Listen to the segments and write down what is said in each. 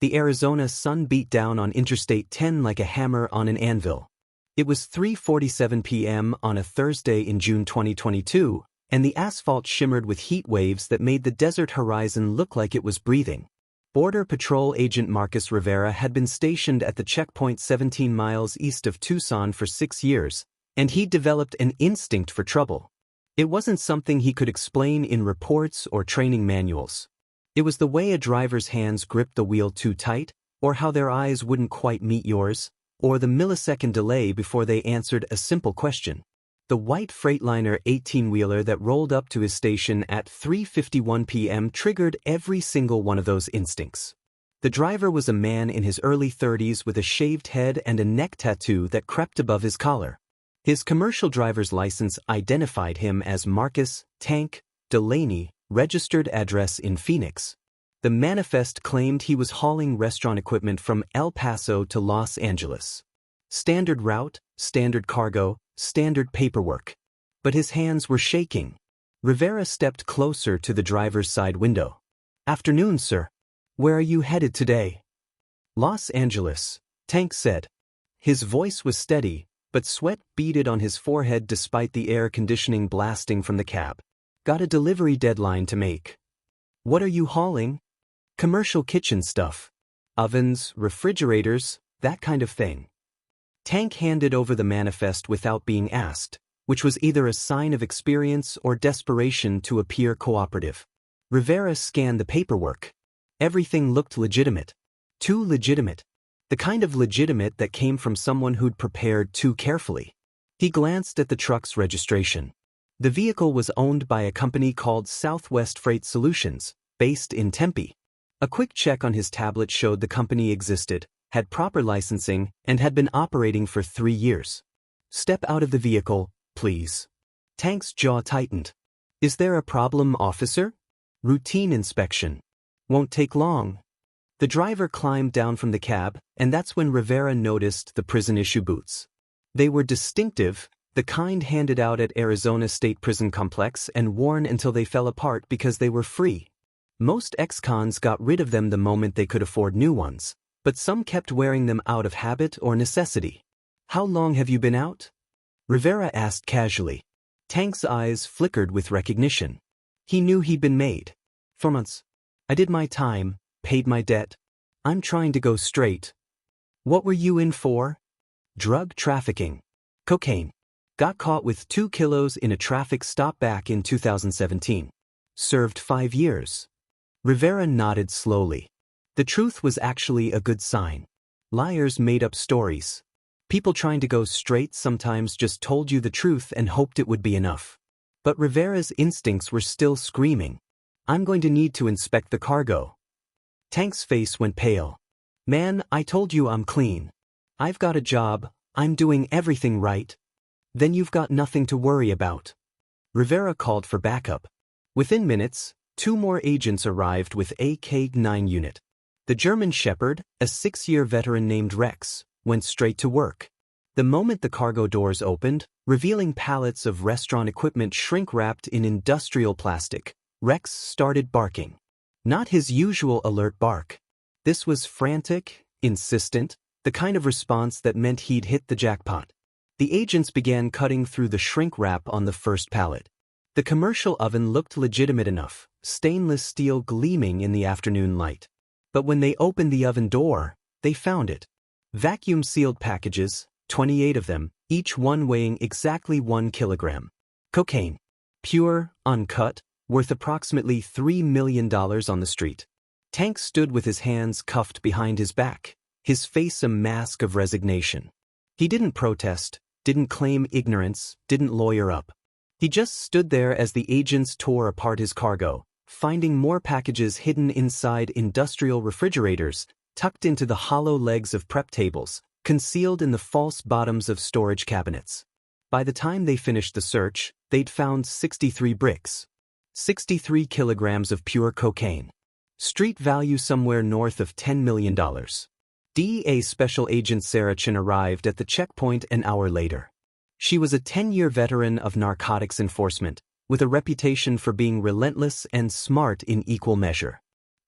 The Arizona sun beat down on Interstate 10 like a hammer on an anvil. It was 3:47 p.m. on a Thursday in June 2022, and the asphalt shimmered with heat waves that made the desert horizon look like it was breathing. Border Patrol Agent Marcus Rivera had been stationed at the checkpoint 17 miles east of Tucson for 6 years, and he'd developed an instinct for trouble. It wasn't something he could explain in reports or training manuals. It was the way a driver's hands gripped the wheel too tight, or how their eyes wouldn't quite meet yours, or the millisecond delay before they answered a simple question. The white Freightliner 18-wheeler that rolled up to his station at 3:51 p.m. triggered every single one of those instincts. The driver was a man in his early 30s with a shaved head and a neck tattoo that crept above his collar. His commercial driver's license identified him as Marcus "Tank" Delaney, registered address in Phoenix. The manifest claimed he was hauling restaurant equipment from El Paso to Los Angeles. Standard route, standard cargo, standard paperwork. But his hands were shaking. Rivera stepped closer to the driver's side window. "Afternoon, sir. Where are you headed today?" "Los Angeles," Tank said. His voice was steady, but sweat beaded on his forehead despite the air conditioning blasting from the cab. "Got a delivery deadline to make." "What are you hauling?" "Commercial kitchen stuff. Ovens, refrigerators, that kind of thing." Tank handed over the manifest without being asked, which was either a sign of experience or desperation to appear cooperative. Rivera scanned the paperwork. Everything looked legitimate. Too legitimate. The kind of legitimate that came from someone who'd prepared too carefully. He glanced at the truck's registration. The vehicle was owned by a company called Southwest Freight Solutions, based in Tempe. A quick check on his tablet showed the company existed, had proper licensing, and had been operating for 3 years. "Step out of the vehicle, please." Tank's jaw tightened. "Is there a problem, officer?" "Routine inspection. Won't take long." The driver climbed down from the cab, and that's when Rivera noticed the prison-issue boots. They were distinctive, the kind handed out at Arizona State Prison Complex and worn until they fell apart because they were free. Most ex-cons got rid of them the moment they could afford new ones, but some kept wearing them out of habit or necessity. "How long have you been out?" Rivera asked casually. Tank's eyes flickered with recognition. He knew he'd been made. "4 months. I did my time, paid my debt. I'm trying to go straight." "What were you in for?" "Drug trafficking. Cocaine. Got caught with 2 kilos in a traffic stop back in 2017. Served 5 years. Rivera nodded slowly. The truth was actually a good sign. Liars made up stories. People trying to go straight sometimes just told you the truth and hoped it would be enough. But Rivera's instincts were still screaming. "I'm going to need to inspect the cargo." Tank's face went pale. "Man, I told you I'm clean. I've got a job, I'm doing everything right." "Then you've got nothing to worry about." Rivera called for backup. Within minutes, 2 more agents arrived with a K-9 unit. The German Shepherd, a 6-year veteran named Rex, went straight to work. The moment the cargo doors opened, revealing pallets of restaurant equipment shrink-wrapped in industrial plastic, Rex started barking. Not his usual alert bark. This was frantic, insistent, the kind of response that meant he'd hit the jackpot. The agents began cutting through the shrink wrap on the first pallet. The commercial oven looked legitimate enough, stainless steel gleaming in the afternoon light. But when they opened the oven door, they found it. Vacuum-sealed packages, 28 of them, each one weighing exactly 1 kilogram. Cocaine. Pure, uncut, worth approximately $3 million on the street. Tank stood with his hands cuffed behind his back, his face a mask of resignation. He didn't protest, didn't claim ignorance, didn't lawyer up. He just stood there as the agents tore apart his cargo, finding more packages hidden inside industrial refrigerators, tucked into the hollow legs of prep tables, concealed in the false bottoms of storage cabinets. By the time they finished the search, they'd found 63 bricks. 63 kilograms of pure cocaine. Street value somewhere north of $10 million. DEA Special Agent Sarah Chin arrived at the checkpoint an hour later. She was a 10-year veteran of narcotics enforcement, with a reputation for being relentless and smart in equal measure.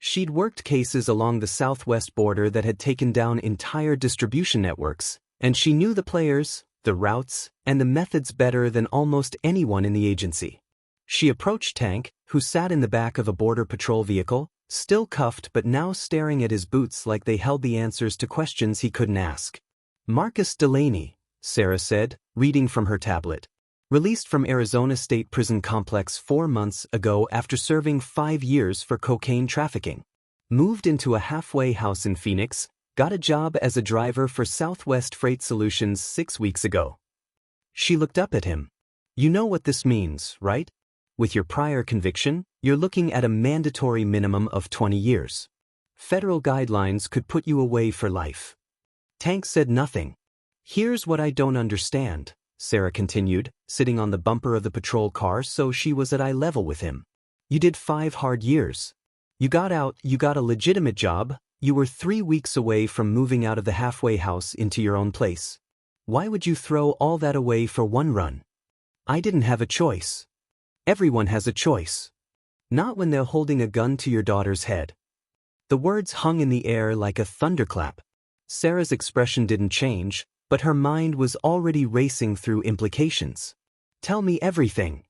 She'd worked cases along the southwest border that had taken down entire distribution networks, and she knew the players, the routes, and the methods better than almost anyone in the agency. She approached Tank, who sat in the back of a border patrol vehicle, still cuffed but now staring at his boots like they held the answers to questions he couldn't ask. Marcus Delaney, Sarah said, reading from her tablet. Released from Arizona State Prison Complex 4 months ago after serving 5 years for cocaine trafficking. Moved into a halfway house in Phoenix, got a job as a driver for Southwest Freight Solutions 6 weeks ago. She looked up at him. You know what this means, right? With your prior conviction, you're looking at a mandatory minimum of 20 years. Federal guidelines could put you away for life. Tank said nothing. Here's what I don't understand, Sarah continued, sitting on the bumper of the patrol car so she was at eye level with him. You did 5 hard years. You got out, you got a legitimate job, you were 3 weeks away from moving out of the halfway house into your own place. Why would you throw all that away for one run? I didn't have a choice. Everyone has a choice. Not when they're holding a gun to your daughter's head. The words hung in the air like a thunderclap. Sarah's expression didn't change, but her mind was already racing through implications. Tell me everything.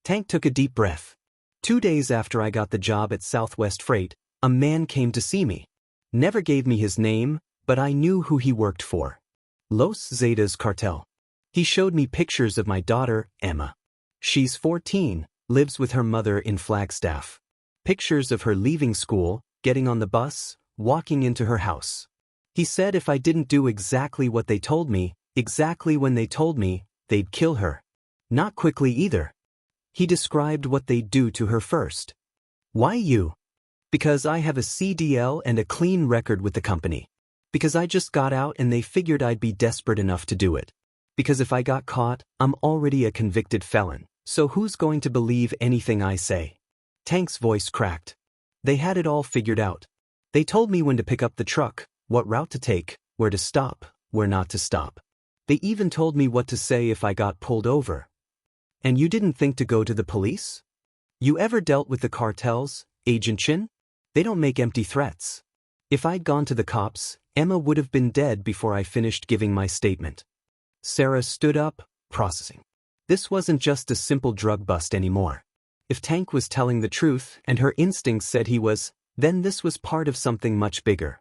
Tank took a deep breath. 2 days after I got the job at Southwest Freight, a man came to see me. Never gave me his name, but I knew who he worked for. Los Zetas Cartel. He showed me pictures of my daughter, Emma. She's 14, lives with her mother in Flagstaff. Pictures of her leaving school, getting on the bus, walking into her house. He said if I didn't do exactly what they told me, exactly when they told me, they'd kill her. Not quickly either. He described what they'd do to her first. Why you? Because I have a CDL and a clean record with the company. Because I just got out and they figured I'd be desperate enough to do it. Because if I got caught, I'm already a convicted felon, so who's going to believe anything I say? Tank's voice cracked. They had it all figured out. They told me when to pick up the truck, what route to take, where to stop, where not to stop. They even told me what to say if I got pulled over. And you didn't think to go to the police? You ever dealt with the cartels, Agent Chin? They don't make empty threats. If I'd gone to the cops, Emma would have been dead before I finished giving my statement. Sarah stood up, processing. This wasn't just a simple drug bust anymore. If Tank was telling the truth and her instincts said he was, then this was part of something much bigger.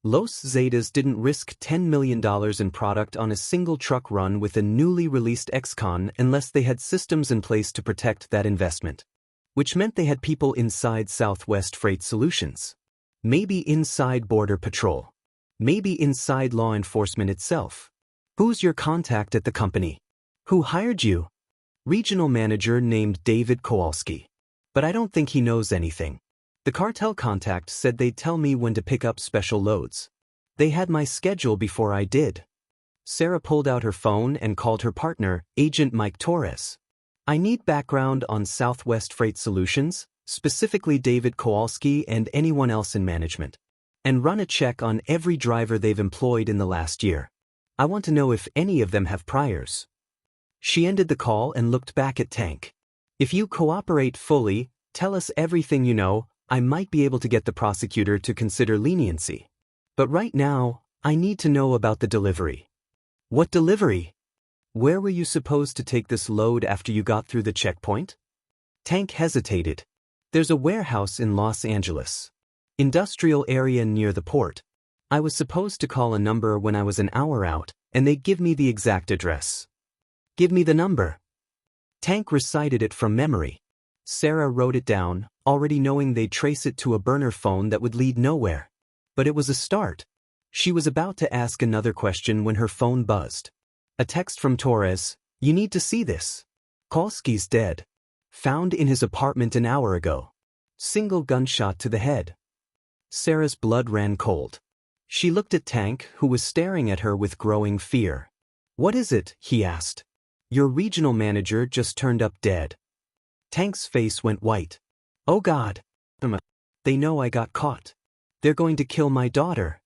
Los Zetas didn't risk $10 million in product on a single truck run with a newly released ex-con unless they had systems in place to protect that investment. Which meant they had people inside Southwest Freight Solutions. Maybe inside Border Patrol. Maybe inside law enforcement itself. Who's your contact at the company? Who hired you? Regional manager named David Kowalski. But I don't think he knows anything. The cartel contact said they'd tell me when to pick up special loads. They had my schedule before I did. Sarah pulled out her phone and called her partner, Agent Mike Torres. I need background on Southwest Freight Solutions, specifically David Kowalski and anyone else in management. And run a check on every driver they've employed in the last year. I want to know if any of them have priors. She ended the call and looked back at Tank. If you cooperate fully, tell us everything you know, I might be able to get the prosecutor to consider leniency. But right now, I need to know about the delivery. What delivery? Where were you supposed to take this load after you got through the checkpoint? Tank hesitated. There's a warehouse in Los Angeles. Industrial area near the port. I was supposed to call a number when I was an hour out, and they'd give me the exact address. Give me the number. Tank recited it from memory. Sarah wrote it down, already knowing they'd trace it to a burner phone that would lead nowhere. But it was a start. She was about to ask another question when her phone buzzed. A text from Torres, "You need to see this. Kowalski's dead. Found in his apartment an hour ago. Single gunshot to the head." Sarah's blood ran cold. She looked at Tank, who was staring at her with growing fear. "What is it?" he asked. "Your regional manager just turned up dead." Tank's face went white. "Oh God. They know I got caught. They're going to kill my daughter."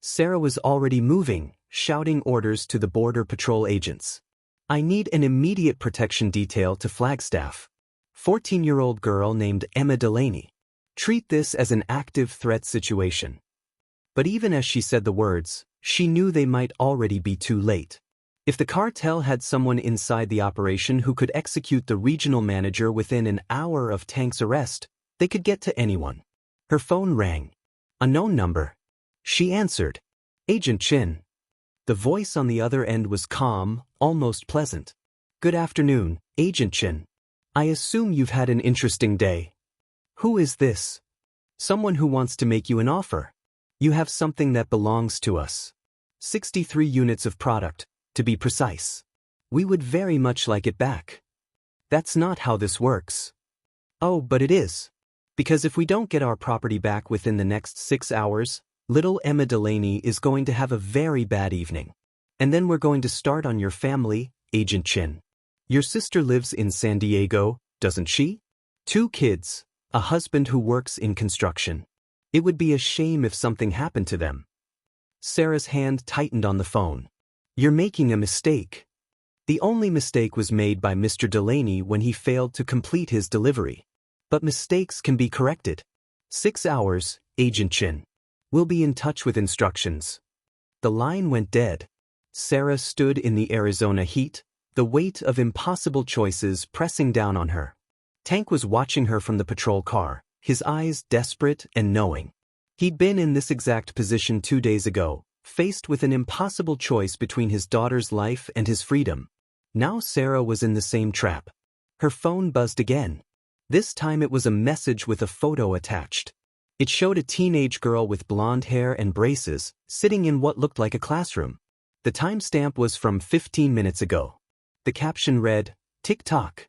Sarah was already moving, shouting orders to the Border Patrol agents. "I need an immediate protection detail to Flagstaff. 14-year-old girl named Emma Delaney. Treat this as an active threat situation. But even as she said the words, she knew they might already be too late. If the cartel had someone inside the operation who could execute the regional manager within an hour of Tank's arrest, they could get to anyone. Her phone rang. A known number. She answered. Agent Chin. The voice on the other end was calm, almost pleasant. Good afternoon, Agent Chin. I assume you've had an interesting day. Who is this? Someone who wants to make you an offer. You have something that belongs to us. 63 units of product, to be precise. We would very much like it back. That's not how this works. Oh, but it is. Because if we don't get our property back within the next 6 hours, little Emma Delaney is going to have a very bad evening. And then we're going to start on your family, Agent Chin. Your sister lives in San Diego, doesn't she? 2 kids, a husband who works in construction. It would be a shame if something happened to them. Sarah's hand tightened on the phone. You're making a mistake. The only mistake was made by Mr. Delaney when he failed to complete his delivery. But mistakes can be corrected. 6 hours, Agent Chin. We'll be in touch with instructions. The line went dead. Sarah stood in the Arizona heat, the weight of impossible choices pressing down on her. Tank was watching her from the patrol car, his eyes desperate and knowing. He'd been in this exact position 2 days ago, faced with an impossible choice between his daughter's life and his freedom. Now Sarah was in the same trap. Her phone buzzed again. This time it was a message with a photo attached. It showed a teenage girl with blonde hair and braces, sitting in what looked like a classroom. The timestamp was from 15 minutes ago. The caption read, "Tick-tock."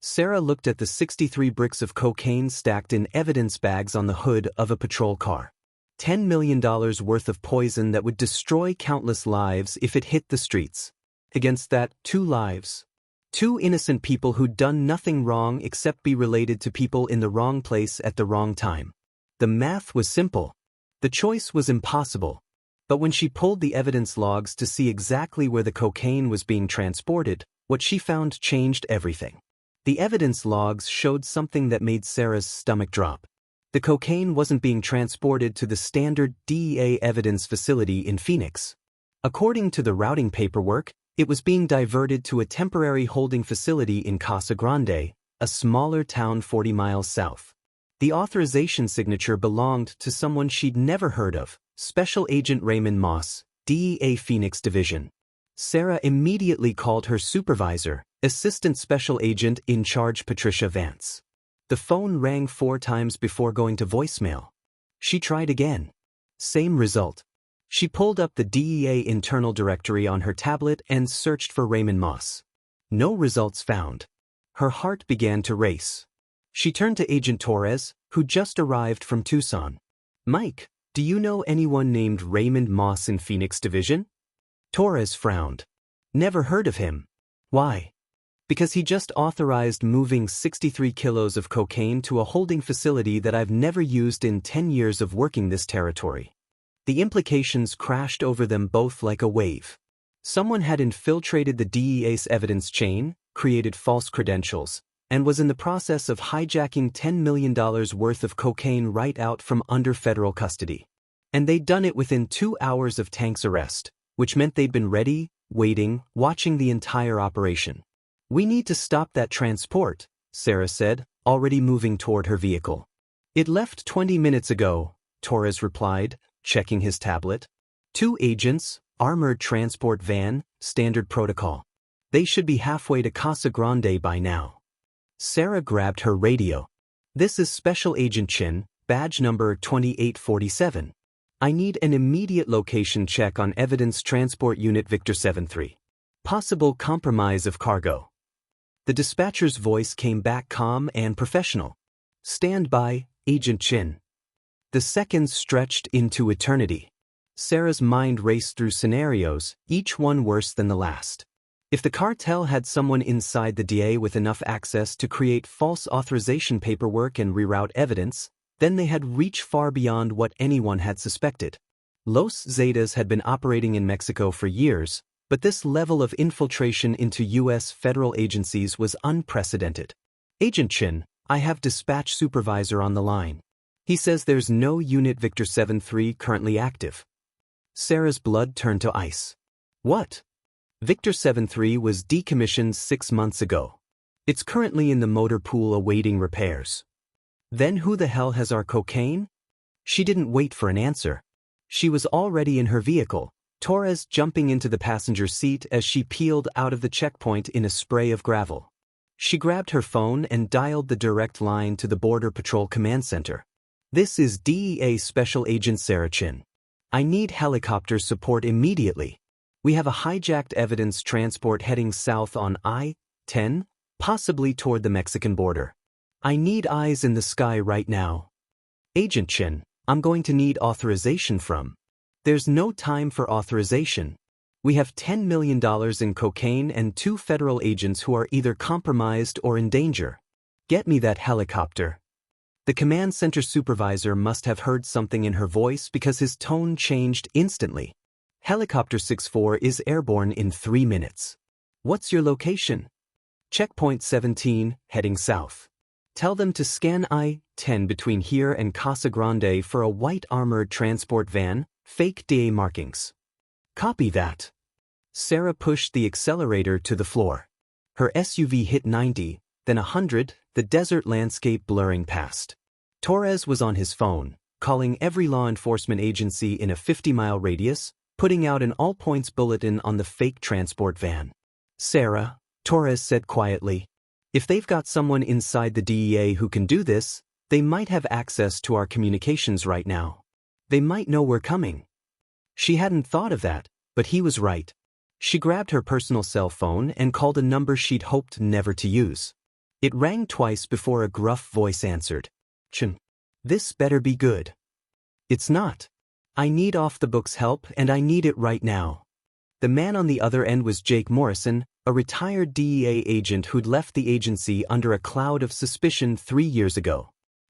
Sarah looked at the 63 bricks of cocaine stacked in evidence bags on the hood of a patrol car. $10 million worth of poison that would destroy countless lives if it hit the streets. Against that, 2 lives. 2 innocent people who'd done nothing wrong except be related to people in the wrong place at the wrong time. The math was simple. The choice was impossible. But when she pulled the evidence logs to see exactly where the cocaine was being transported, what she found changed everything. The evidence logs showed something that made Sarah's stomach drop. The cocaine wasn't being transported to the standard DEA evidence facility in Phoenix. According to the routing paperwork, it was being diverted to a temporary holding facility in Casa Grande, a smaller town 40 miles south. The authorization signature belonged to someone she'd never heard of, Special Agent Raymond Moss, DEA Phoenix Division. Sarah immediately called her supervisor, Assistant Special Agent in Charge Patricia Vance. The phone rang 4 times before going to voicemail. She tried again. Same result. She pulled up the DEA internal directory on her tablet and searched for Raymond Moss. No results found. Her heart began to race. She turned to Agent Torres, who just arrived from Tucson. Mike, do you know anyone named Raymond Moss in Phoenix Division? Torres frowned. Never heard of him. Why? Because he just authorized moving 63 kilos of cocaine to a holding facility that I've never used in 10 years of working this territory. The implications crashed over them both like a wave. Someone had infiltrated the DEA's evidence chain, created false credentials, and was in the process of hijacking $10 million worth of cocaine right out from under federal custody. And they'd done it within 2 hours of Tank's arrest, which meant they'd been ready, waiting, watching the entire operation. We need to stop that transport, Sarah said, already moving toward her vehicle. It left 20 minutes ago, Torres replied, checking his tablet. 2 agents, armored transport van, standard protocol. They should be halfway to Casa Grande by now. Sarah grabbed her radio. This is Special Agent Chin, badge number 2847. I need an immediate location check on Evidence Transport Unit Victor 73. Possible compromise of cargo. The dispatcher's voice came back calm and professional. Stand by, Agent Chin. The seconds stretched into eternity. Sarah's mind raced through scenarios, each one worse than the last. If the cartel had someone inside the DA with enough access to create false authorization paperwork and reroute evidence, then they had reached far beyond what anyone had suspected. Los Zetas had been operating in Mexico for years, but this level of infiltration into U.S. federal agencies was unprecedented. Agent Chin, I have dispatch supervisor on the line. He says there's no Unit Victor 7-3 currently active. Sarah's blood turned to ice. What? Victor 7-3 was decommissioned 6 months ago. It's currently in the motor pool awaiting repairs. Then who the hell has our cocaine? She didn't wait for an answer. She was already in her vehicle, Torres jumping into the passenger seat as she peeled out of the checkpoint in a spray of gravel. She grabbed her phone and dialed the direct line to the Border Patrol Command Center. This is DEA Special Agent Sarah Chin. I need helicopter support immediately. We have a hijacked evidence transport heading south on I-10, possibly toward the Mexican border. I need eyes in the sky right now. Agent Chin, I'm going to need authorization from. There's no time for authorization. We have $10 million in cocaine and 2 federal agents who are either compromised or in danger. Get me that helicopter. The command center supervisor must have heard something in her voice because his tone changed instantly. Helicopter 64 is airborne in 3 minutes. What's your location? Checkpoint 17, heading south. Tell them to scan I-10 between here and Casa Grande for a white armored transport van, fake DA markings. Copy that. Sarah pushed the accelerator to the floor. Her SUV hit 90, then 100, the desert landscape blurring past. Torres was on his phone, calling every law enforcement agency in a 50-mile radius, putting out an all-points bulletin on the fake transport van. Sarah, Torres said quietly, if they've got someone inside the DEA who can do this, they might have access to our communications right now. They might know we're coming. She hadn't thought of that, but he was right. She grabbed her personal cell phone and called a number she'd hoped never to use. It rang twice before a gruff voice answered. Chin. This better be good. It's not. I need off-the-books help and I need it right now. The man on the other end was Jake Morrison, a retired DEA agent who'd left the agency under a cloud of suspicion 3 years ago.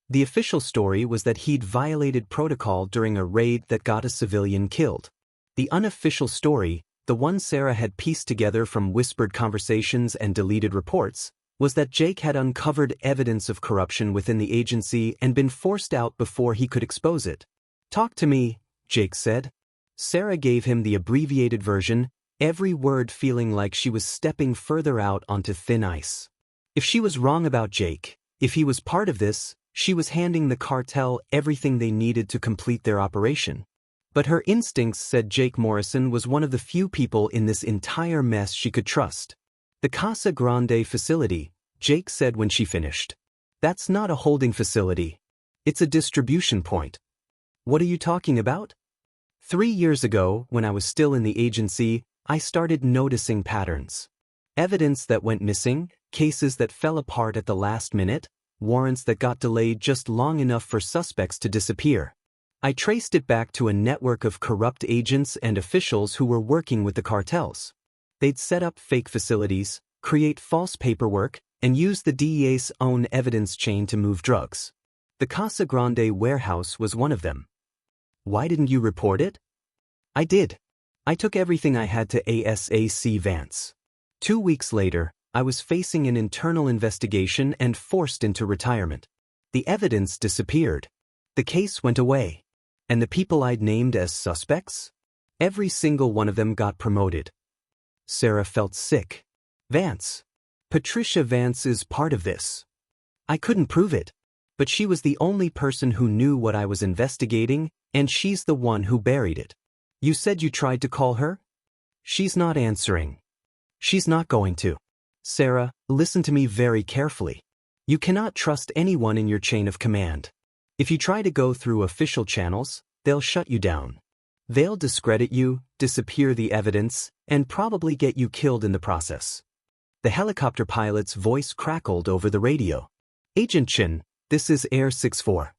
The official story was that he'd violated protocol during a raid that got a civilian killed. The unofficial story, the one Sarah had pieced together from whispered conversations and deleted reports, was that Jake had uncovered evidence of corruption within the agency and been forced out before he could expose it. Talk to me, Jake said. Sarah gave him the abbreviated version, every word feeling like she was stepping further out onto thin ice. If she was wrong about Jake, if he was part of this, she was handing the cartel everything they needed to complete their operation. But her instincts said Jake Morrison was one of the few people in this entire mess she could trust. The Casa Grande facility, Jake said when she finished. That's not a holding facility. It's a distribution point. What are you talking about? 3 years ago, when I was still in the agency, I started noticing patterns. Evidence that went missing, cases that fell apart at the last minute, warrants that got delayed just long enough for suspects to disappear. I traced it back to a network of corrupt agents and officials who were working with the cartels. They'd set up fake facilities, create false paperwork, and use the DEA's own evidence chain to move drugs. The Casa Grande warehouse was one of them. Why didn't you report it? I did. I took everything I had to ASAC Vance. 2 weeks later, I was facing an internal investigation and forced into retirement. The evidence disappeared. The case went away. And the people I'd named as suspects? Every single one of them got promoted. Sarah felt sick. Vance. Patricia Vance is part of this. I couldn't prove it, but she was the only person who knew what I was investigating, and she's the one who buried it. You said you tried to call her? She's not answering. She's not going to. Sarah, listen to me very carefully. You cannot trust anyone in your chain of command. If you try to go through official channels, they'll shut you down. They'll discredit you, disappear the evidence, and probably get you killed in the process. The helicopter pilot's voice crackled over the radio. Agent Chin, this is Air 64.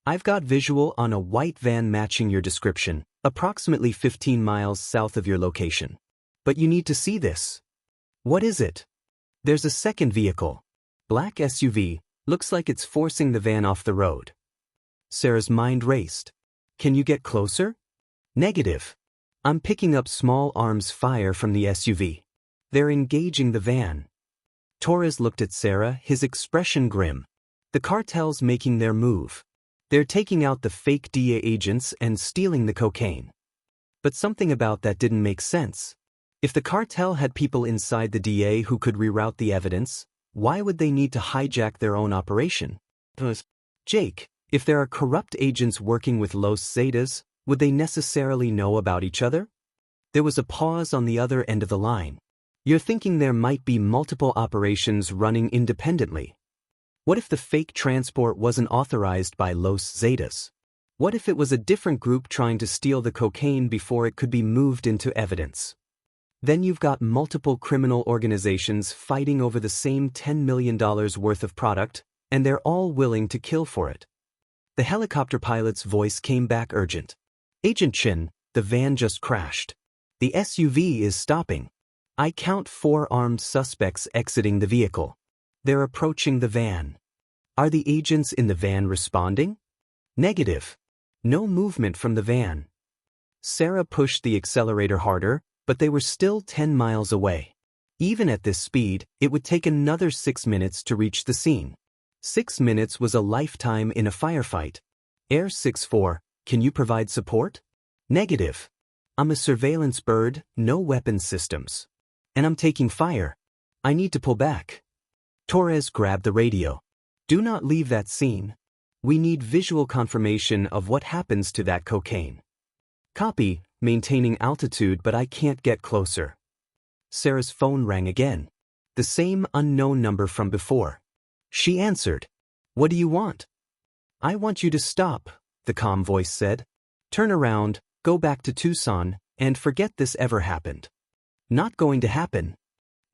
I've got visual on a white van matching your description, approximately 15 miles south of your location. But you need to see this. What is it? There's a second vehicle. Black SUV, looks like it's forcing the van off the road. Sarah's mind raced. Can you get closer? Negative. I'm picking up small arms fire from the SUV. They're engaging the van. Torres looked at Sarah, his expression grim. The cartel's making their move. They're taking out the fake DEA agents and stealing the cocaine. But something about that didn't make sense. If the cartel had people inside the DEA who could reroute the evidence, why would they need to hijack their own operation? Jake, if there are corrupt agents working with Los Zetas, would they necessarily know about each other? There was a pause on the other end of the line. You're thinking there might be multiple operations running independently. What if the fake transport wasn't authorized by Los Zetas? What if it was a different group trying to steal the cocaine before it could be moved into evidence? Then you've got multiple criminal organizations fighting over the same $10 million worth of product, and they're all willing to kill for it. The helicopter pilot's voice came back urgent. Agent Chin, the van just crashed. The SUV is stopping. I count 4 armed suspects exiting the vehicle. They're approaching the van. Are the agents in the van responding? Negative. No movement from the van. Sarah pushed the accelerator harder, but they were still 10 miles away. Even at this speed, it would take another 6 minutes to reach the scene. 6 minutes was a lifetime in a firefight. Air 6-4, can you provide support? Negative. I'm a surveillance bird, no weapon systems. And I'm taking fire. I need to pull back. Torres grabbed the radio. Do not leave that scene. We need visual confirmation of what happens to that cocaine. Copy, maintaining altitude, but I can't get closer. Sarah's phone rang again. The same unknown number from before. She answered. What do you want? I want you to stop, the calm voice said. Turn around, go back to Tucson, and forget this ever happened. Not going to happen.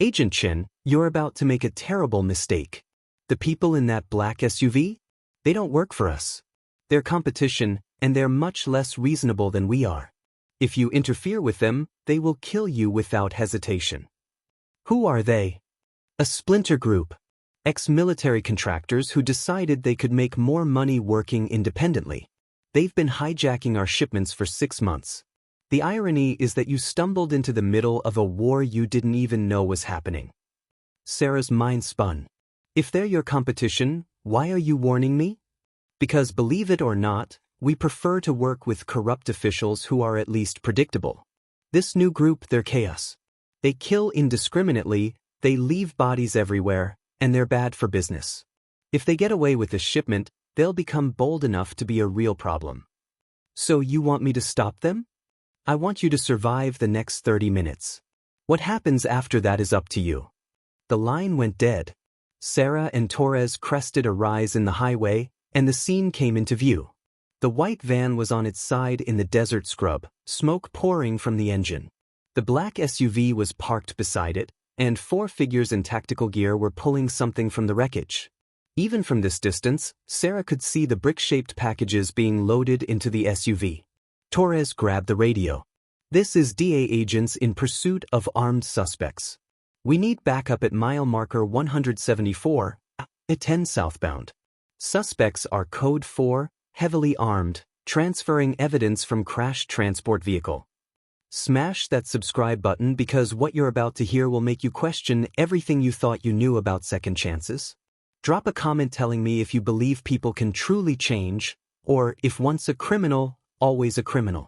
Agent Chin, you're about to make a terrible mistake. The people in that black SUV? They don't work for us. They're competition, and they're much less reasonable than we are. If you interfere with them, they will kill you without hesitation. Who are they? A splinter group. Ex-military contractors who decided they could make more money working independently. They've been hijacking our shipments for 6 months. The irony is that you stumbled into the middle of a war you didn't even know was happening. Sarah's mind spun. If they're your competition, why are you warning me? Because believe it or not, we prefer to work with corrupt officials who are at least predictable. This new group, they're chaos. They kill indiscriminately, they leave bodies everywhere, and they're bad for business. If they get away with this shipment, they'll become bold enough to be a real problem. So you want me to stop them? I want you to survive the next 30 minutes. What happens after that is up to you. The line went dead. Sarah and Torres crested a rise in the highway, and the scene came into view. The white van was on its side in the desert scrub, smoke pouring from the engine. The black SUV was parked beside it, and 4 figures in tactical gear were pulling something from the wreckage. Even from this distance, Sarah could see the brick-shaped packages being loaded into the SUV. Torres grabbed the radio. This is DA agents in pursuit of armed suspects. We need backup at mile marker 174, at 10 southbound. Suspects are code 4, heavily armed, transferring evidence from crashed transport vehicle. Smash that subscribe button because what you're about to hear will make you question everything you thought you knew about second chances. Drop a comment telling me if you believe people can truly change, or if once a criminal, always a criminal.